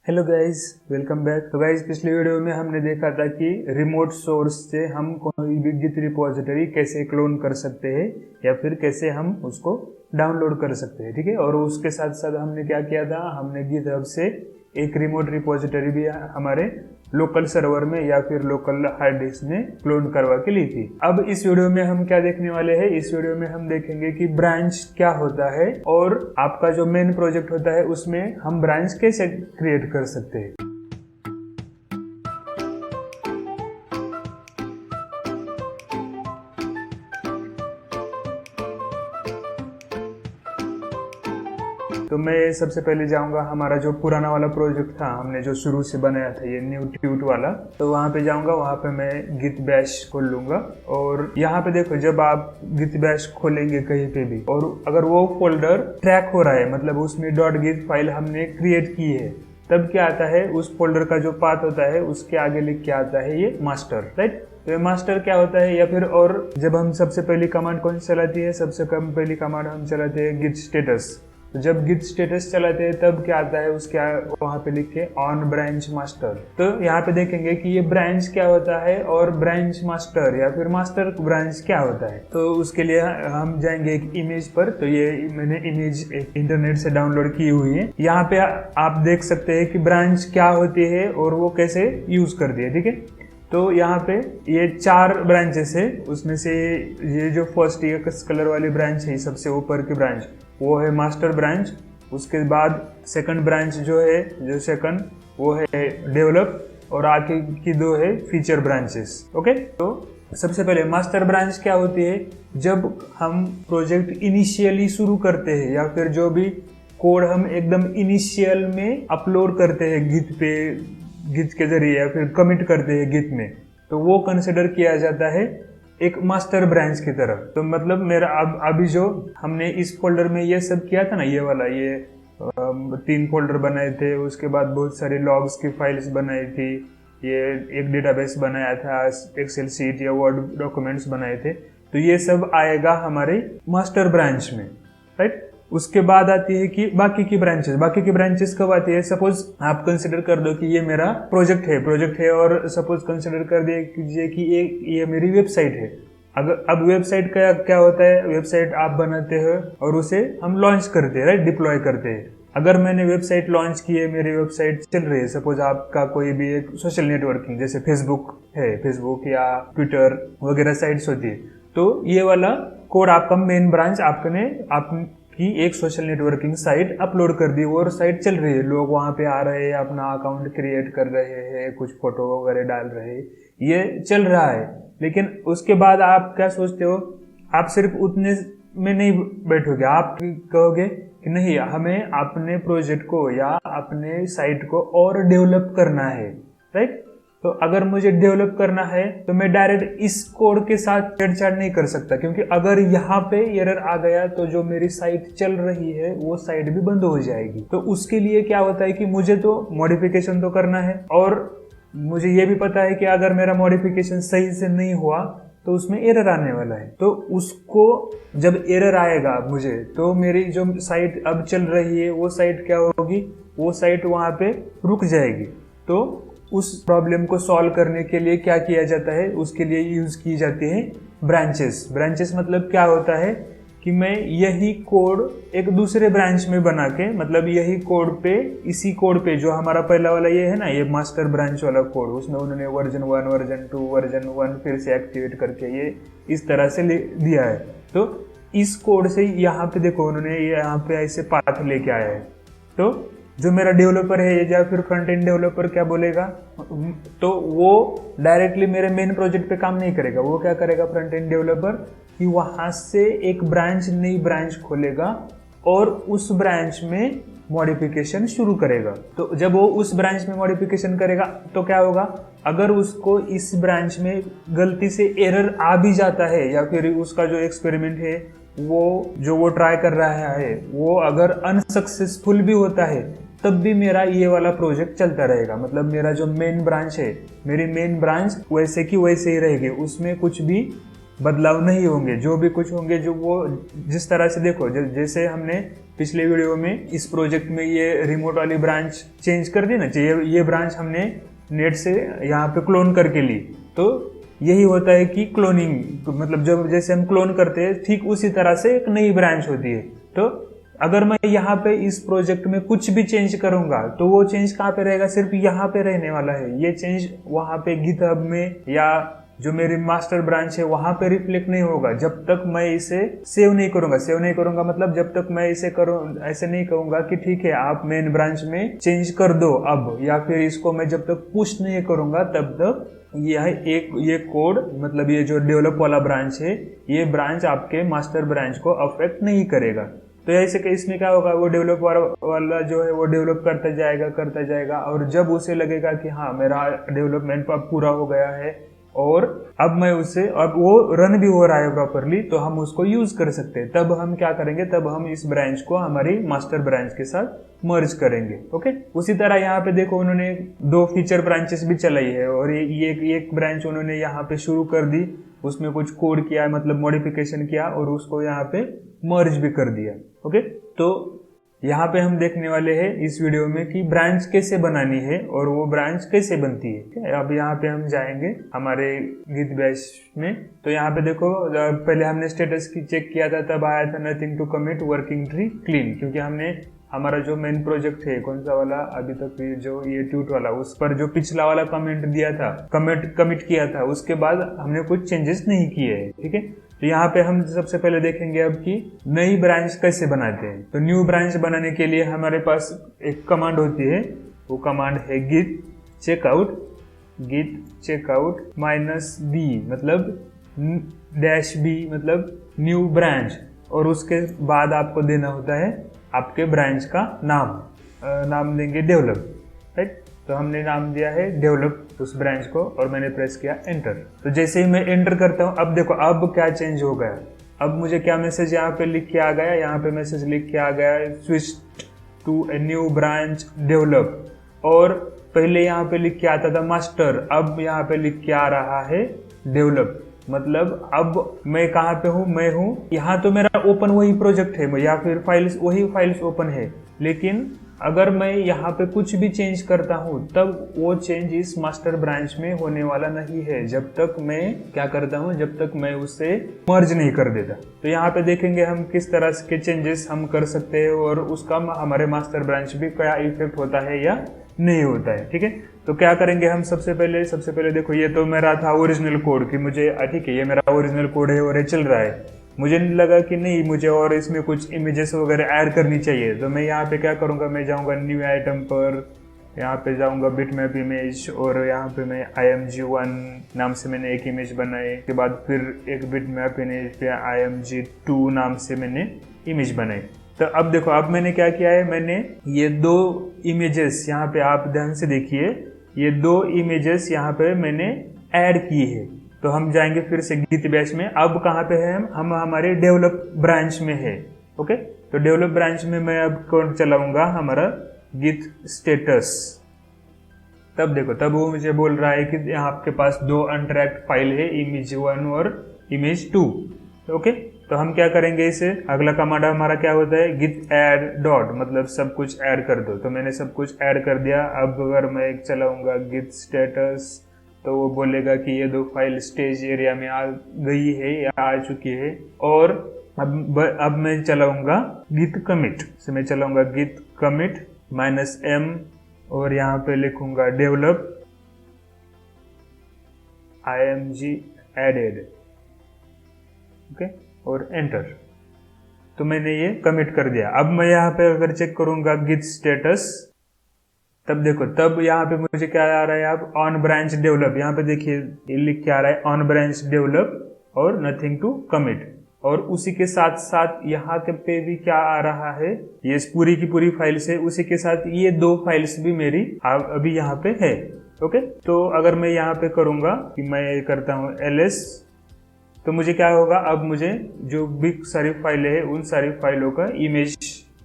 Hello guys, welcome back. तो guys, पिछले video में हमने देखा था कि रिमोट सोर्स से हम कोई भी गिट रिपोजिटरी कैसे क्लोन कर सकते हैं या फिर कैसे हम उसको डाउनलोड कर सकते हैं। ठीक है, और उसके साथ साथ हमने क्या किया था, हमने गिटहब से एक रिमोट रिपोजिटरी भी हमारे लोकल सर्वर में या फिर लोकल हार्ड डिस्क में क्लोन करवा के ली थी। अब इस वीडियो में हम क्या देखने वाले हैं, इस वीडियो में हम देखेंगे कि ब्रांच क्या होता है और आपका जो मेन प्रोजेक्ट होता है उसमें हम ब्रांच कैसे क्रिएट कर सकते हैं। तो मैं सबसे पहले जाऊंगा हमारा जो पुराना वाला प्रोजेक्ट था, हमने जो शुरू से बनाया था ये न्यू ट्यूट वाला, तो वहाँ पे जाऊंगा। वहाँ पे मैं गिट बैश खोल लूंगा और यहाँ पे देखो, जब आप गिट बैश खोलेंगे कहीं पे भी और अगर वो फोल्डर ट्रैक हो रहा है, मतलब उसमें .git फाइल हमने क्रिएट की है, तब क्या आता है, उस फोल्डर का जो पाथ होता है उसके आगे लिख के आता है ये मास्टर। राइट, तो ये मास्टर क्या होता है, या फिर और जब हम सबसे पहली कमांड कौन सी चलाती है, सबसे कम पहली कमांड हम चलाते हैं गिट स्टेटस। तो जब गिट स्टेटस चलाते हैं तब क्या आता है, उसके वहाँ पे लिख के ऑन ब्रांच मास्टर। तो यहाँ पे देखेंगे कि ये ब्रांच क्या होता है और ब्रांच मास्टर या फिर मास्टर ब्रांच क्या होता है। तो उसके लिए हम जाएंगे एक इमेज पर। तो ये मैंने इमेज एक इंटरनेट से डाउनलोड की हुई है। यहाँ पे आप देख सकते हैं कि ब्रांच क्या होती है और वो कैसे यूज करती है। ठीक है, तो यहाँ पे ये 4 ब्रांचेस है, उसमें से ये जो फर्स्ट ये कलर वाली ब्रांच है, सबसे ऊपर की ब्रांच, वो है मास्टर ब्रांच। उसके बाद सेकंड ब्रांच जो है, जो सेकंड वो है डेवलप, और आगे की 2 है फीचर ब्रांचेस। ओके, तो सबसे पहले मास्टर ब्रांच क्या होती है, जब हम प्रोजेक्ट इनिशियली शुरू करते हैं या फिर जो भी कोड हम एकदम इनिशियल में अपलोड करते हैं गिट के जरिए या फिर कमिट करते हैं गिट में, तो वो कंसिडर किया जाता है एक मास्टर ब्रांच की तरह। तो मतलब मेरा अभी जो हमने इस फोल्डर में ये सब किया था ना, ये वाला, ये 3 फोल्डर बनाए थे, उसके बाद बहुत सारी लॉग्स की फाइल्स बनाई थी, ये एक डेटाबेस बनाया था, एक्सेल सीट या वर्ड डॉक्यूमेंट्स बनाए थे, तो ये सब आएगा हमारे मास्टर ब्रांच में। राइट, उसके बाद आती है कि बाकी की ब्रांचेस कब आती है, सपोज आप कंसिडर कर दो कि ये मेरा प्रोजेक्ट है और सपोज कंसिडर कर दीजिए कि ये मेरी वेबसाइट है। अगर अब वेबसाइट का क्या होता है, वेबसाइट आप बनाते हो और उसे हम लॉन्च करते हैं, राइट, डिप्लॉय करते हैं। अगर मैंने वेबसाइट लॉन्च की है, मेरी वेबसाइट चल रही है, सपोज आपका कोई भी एक सोशल नेटवर्किंग जैसे फेसबुक या ट्विटर वगैरह साइट्स होती है, तो ये वाला कोड आपका मेन ब्रांच की एक सोशल नेटवर्किंग साइट अपलोड कर दी, और साइट चल रही है, लोग वहां पे आ रहे हैं, अपना अकाउंट क्रिएट कर रहे हैं, कुछ फोटो वगैरह डाल रहे हैं, ये चल रहा है। लेकिन उसके बाद आप क्या सोचते हो, आप सिर्फ उतने में नहीं बैठोगे, आप कहोगे कि नहीं, हमें अपने प्रोजेक्ट को या अपने साइट को और डेवलप करना है। राइट, तो अगर मुझे डेवलप करना है तो मैं डायरेक्ट इस कोड के साथ छेड़छाड़ नहीं कर सकता, क्योंकि अगर यहाँ पे एरर आ गया तो जो मेरी साइट चल रही है वो साइट भी बंद हो जाएगी। तो उसके लिए क्या होता है कि मुझे तो मॉडिफिकेशन तो करना है, और मुझे ये भी पता है कि अगर मेरा मॉडिफिकेशन सही से नहीं हुआ तो उसमें एरर आने वाला है। तो उसको जब एरर आएगा मुझे, तो मेरी जो साइट अब चल रही है वो साइट क्या होगी, वो साइट वहाँ पे रुक जाएगी। तो उस प्रॉब्लम को सॉल्व करने के लिए क्या किया जाता है, उसके लिए यूज की जाती है ब्रांचेस मतलब क्या होता है कि मैं यही कोड एक दूसरे ब्रांच में बना के, मतलब यही कोड पे, इसी कोड पे जो हमारा पहला वाला ये है ना, ये मास्टर ब्रांच वाला कोड, उसमें उन्होंने वर्जन 1, वर्जन 2, वर्जन 1 फिर से एक्टिवेट करके ये इस तरह से दिया है। तो इस कोड से यहाँ पे देखो, उन्होंने यहाँ पे ऐसे पाथ लेके आया है। तो जो मेरा डेवलपर है या फिर फ्रंट एंड डेवलपर क्या बोलेगा, तो वो डायरेक्टली मेरे मेन प्रोजेक्ट पे काम नहीं करेगा। वो क्या करेगा फ्रंट एंड डेवलपर, कि वहां से एक नई ब्रांच खोलेगा और उस ब्रांच में मॉडिफिकेशन शुरू करेगा। तो जब वो उस ब्रांच में मॉडिफिकेशन करेगा तो क्या होगा, अगर उसको इस ब्रांच में गलती से एरर आ भी जाता है या फिर उसका जो एक्सपेरिमेंट है वो ट्राई कर रहा है वो अगर अनसक्सेसफुल भी होता है, तब भी मेरा ये वाला प्रोजेक्ट चलता रहेगा। मतलब मेरा जो मेन ब्रांच है, मेरी मेन ब्रांच वैसे की वैसे ही रहेगी, उसमें कुछ भी बदलाव नहीं होंगे। जो भी कुछ होंगे जो वो जिस तरह से देखो जैसे हमने पिछले वीडियो में इस प्रोजेक्ट में ये रिमोट वाली ब्रांच चेंज कर दी ना, ये ब्रांच हमने नेट से यहाँ पे क्लोन करके ली। तो यही होता है कि क्लोनिंग, मतलब जब जैसे हम क्लोन करते हैं ठीक उसी तरह से एक नई ब्रांच होती है। तो अगर मैं यहाँ पे इस प्रोजेक्ट में कुछ भी चेंज करूंगा तो वो चेंज कहाँ पे रहेगा, सिर्फ यहाँ पे रहने वाला है। ये चेंज वहाँ पे गिटहब में या जो मेरी मास्टर ब्रांच है वहां पे रिफ्लेक्ट नहीं होगा जब तक मैं इसे सेव नहीं करूंगा। मतलब जब तक मैं इसे ऐसे नहीं कहूंगा कि ठीक है आप मेन ब्रांच में चेंज कर दो अब, या फिर इसको मैं जब तक पुश नहीं करूंगा तब तक ये कोड, मतलब ये जो डेवलप वाला ब्रांच है ये ब्रांच आपके मास्टर ब्रांच को अफेक्ट नहीं करेगा। तो ऐसे केस में क्या होगा, वो डेवलप वाला जो है वो डेवलप करता जाएगा और जब उसे लगेगा कि हाँ मेरा डेवलपमेंट पूरा हो गया है और अब वो रन भी हो रहा है प्रॉपरली, तो हम उसको यूज कर सकते हैं। तब हम क्या करेंगे, तब हम इस ब्रांच को हमारी मास्टर ब्रांच के साथ मर्ज करेंगे। ओके, उसी तरह यहाँ पे देखो उन्होंने 2 फीचर ब्रांचेस भी चलाई है और ये एक ब्रांच उन्होंने यहाँ पे शुरू कर दी, उसमें कुछ कोड किया, मतलब मॉडिफिकेशन किया और उसको यहाँ पे मर्ज भी कर दिया। ओके, तो यहाँ पे हम देखने वाले हैं इस वीडियो में कि ब्रांच कैसे बनानी है और वो ब्रांच कैसे बनती है। अब यहाँ पे हम जाएंगे हमारे गिट बैश में। तो यहाँ पे देखो पहले हमने स्टेटस की चेक किया था, तब आया था nothing to commit working tree clean, क्योंकि हमने हमारा जो मेन प्रोजेक्ट है कौन सा वाला अभी तक जो ये ट्यूट वाला, उस पर जो पिछला वाला कमेंट दिया था, कमिट किया था, उसके बाद हमने कुछ चेंजेस नहीं किए हैं। ठीक है, तो यहाँ पे हम सबसे पहले देखेंगे अब कि नई ब्रांच कैसे बनाते हैं। तो न्यू ब्रांच बनाने के लिए हमारे पास एक कमांड होती है, वो कमांड है git checkout -b मतलब -b मतलब न्यू ब्रांच, और उसके बाद आपको देना होता है आपके ब्रांच का नाम देंगे डेवलप। राइट, तो हमने नाम दिया है डेवलप उस ब्रांच को और मैंने प्रेस किया एंटर। तो जैसे ही मैं एंटर करता हूँ, अब देखो अब क्या चेंज हो गया। अब मुझे क्या मैसेज यहाँ पे लिख के आ गया, यहाँ पे मैसेज लिख के आ गया switch to a new branch develop, और पहले यहाँ पे लिख के आता था मास्टर, अब यहाँ पे लिख के आ रहा है डेवलप। मतलब अब मैं कहाँ पे हूँ, मैं हूँ यहाँ, तो मेरा ओपन वही प्रोजेक्ट है या फिर वही फाइल्स ओपन है, लेकिन अगर मैं यहाँ पे कुछ भी चेंज करता हूँ तब वो चेंज इस मास्टर ब्रांच में होने वाला नहीं है जब तक मैं क्या करता हूँ, जब तक मैं उसे मर्ज नहीं कर देता। तो यहाँ पे देखेंगे हम किस तरह के चेंजेस हम कर सकते हैं और उसका हमारे मास्टर ब्रांच भी क्या इफेक्ट होता है या नहीं होता है। ठीक है, तो क्या करेंगे हम सबसे पहले देखो ये तो मेरा था ओरिजिनल कोड कि मुझे ठीक है ये मेरा ओरिजिनल कोड है और ये चल रहा है। मुझे लगा कि नहीं, मुझे और इसमें कुछ इमेजेस वगैरह ऐड करनी चाहिए, तो मैं यहाँ पे क्या करूँगा, मैं जाऊँगा न्यू आइटम पर, यहाँ पे जाऊँगा बिटमैप इमेज और यहाँ पे मैं img1 नाम से मैंने एक इमेज बनाई, उसके बाद फिर एक बिटमैप इमेज पे img2 नाम से मैंने इमेज बनाई। तो अब देखो अब मैंने क्या किया है, मैंने ये 2 इमेजेस यहाँ पे आप ध्यान से देखिए, ये 2 इमेजेस यहाँ पे मैंने ऐड की है। तो हम जाएंगे फिर से गिट बैश में। अब कहाँ पे है हम हमारे डेवलप ब्रांच में है। ओके, तो डेवलप ब्रांच में मैं अब कौन चलाऊंगा, हमारा गिट स्टेटस। तब देखो तब वो मुझे बोल रहा है कि यहाँ आपके पास 2 अनट्रैक्ड फाइल है, image1 और image2। ओके, तो हम क्या करेंगे, इसे अगला कमांड हमारा क्या होता है, git add dot, मतलब सब कुछ ऐड कर दो। तो मैंने सब कुछ ऐड कर दिया। अब अगर मैं एक चलाऊंगा git status तो वो बोलेगा कि ये 2 फाइल स्टेज एरिया में आ गई है या आ चुकी है। और अब मैं चलाऊंगा git commit, से मैं चलाऊंगा git commit -m और यहाँ पे लिखूंगा develop img added। ओके, और एंटर। तो मैंने ये कमिट कर दिया। अब मैं यहाँ पे अगर चेक करूंगा git status, तब देखो तब यहाँ पे मुझे क्या आ रहा है, अब ऑन ब्रांच डेवलप, यहाँ पे देखिए ये लिख के आ रहा है ऑन ब्रांच डेवलप और नथिंग टू कमिट। और उसी के साथ साथ यहाँ पे भी क्या आ रहा है, ये पूरी की पूरी फाइल्स है, उसी के साथ ये 2 फाइल्स भी मेरी अभी यहाँ पे है। ओके, तो अगर मैं यहाँ पे करूंगा कि मैं करता हूँ ls, तो मुझे क्या होगा, अब मुझे जो भी सारी फाइलें हैं उन सारी फाइलों का इमेज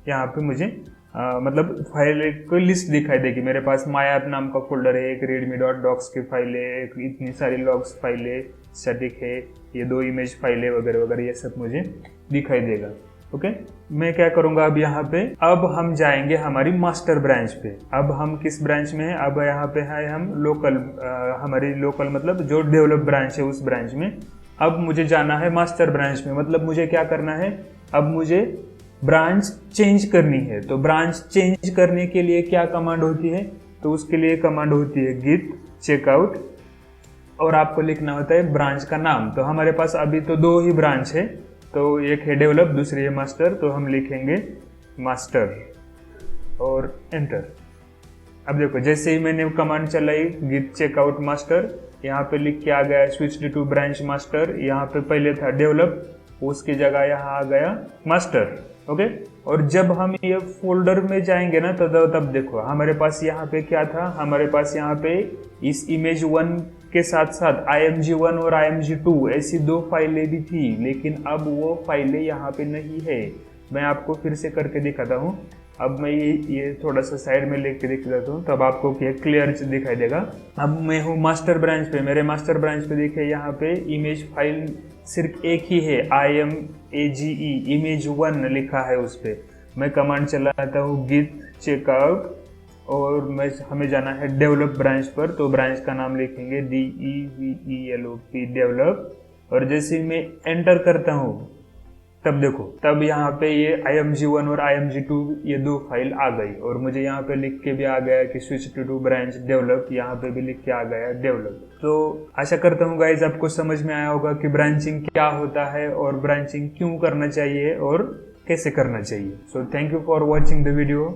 यहाँ पे मुझे मतलब फाइल को लिस्ट दिखाई देगी। मेरे पास माई ऐप नाम का फोल्डर है, एक readme.docs की फाइल है, एक इतनी सारी लॉग्स फाइलें, स्टैटिक है, ये 2 इमेज फाइलें वगैरह वगैरह, ये सब मुझे दिखाई देगा। ओके, मैं क्या करूंगा अब यहाँ पे, अब हम जाएंगे हमारी मास्टर ब्रांच पे। अब हम किस ब्रांच में है, अब यहाँ पे है हम लोकल, हमारी लोकल मतलब जो डेवलप ब्रांच है उस ब्रांच में। अब मुझे जाना है मास्टर ब्रांच में, मतलब मुझे क्या करना है, अब मुझे ब्रांच चेंज करनी है। तो ब्रांच चेंज करने के लिए क्या कमांड होती है, तो उसके लिए कमांड होती है git checkout, और आपको लिखना होता है ब्रांच का नाम। तो हमारे पास अभी तो 2 ही ब्रांच है, तो एक है डेवलप, दूसरी है मास्टर, तो हम लिखेंगे मास्टर और एंटर। अब देखो जैसे ही मैंने कमांड चलाई git checkout मास्टर, यहाँ पे लिख के आ गया स्विच टू ब्रांच मास्टर। यहाँ पे पहले था डेवलप, उसकी जगह यहाँ आ गया मास्टर। ओके, और जब हम ये फोल्डर में जाएंगे ना, तो तब देखो हमारे पास यहाँ पे क्या था, हमारे पास यहाँ पे इस इमेज 1 के साथ साथ img1 और img2 ऐसी 2 फाइलें भी थी, लेकिन अब वो फाइलें यहाँ पे नहीं है। मैं आपको फिर से करके दिखाता हूँ। अब मैं ये थोड़ा सा साइड में लेके दिख देता हूँ, तब आपको क्लियर दिखाई देगा। अब मैं हूँ मास्टर ब्रांच पे, मेरे मास्टर ब्रांच पे देखिए यहाँ पे इमेज फाइल सिर्फ एक ही है, image image1 लिखा है उस पर। मैं कमांड चलाता हूँ git checkout, और हमें जाना है डेवलप ब्रांच पर, तो ब्रांच का नाम लिखेंगे DEVELOP डेवलप। और जैसे मैं एंटर करता हूँ तब देखो, तब यहाँ पे ये img1 और img2 ये 2 फाइल आ गई, और मुझे यहाँ पे लिख के भी आ गया कि स्विच टू ब्रांच डेवलप, यहाँ पे भी लिख के आ गया डेवलप। तो आशा करता हूँ गाइज आपको समझ में आया होगा कि ब्रांचिंग क्या होता है और ब्रांचिंग क्यों करना चाहिए और कैसे करना चाहिए। So thank you for watching the video.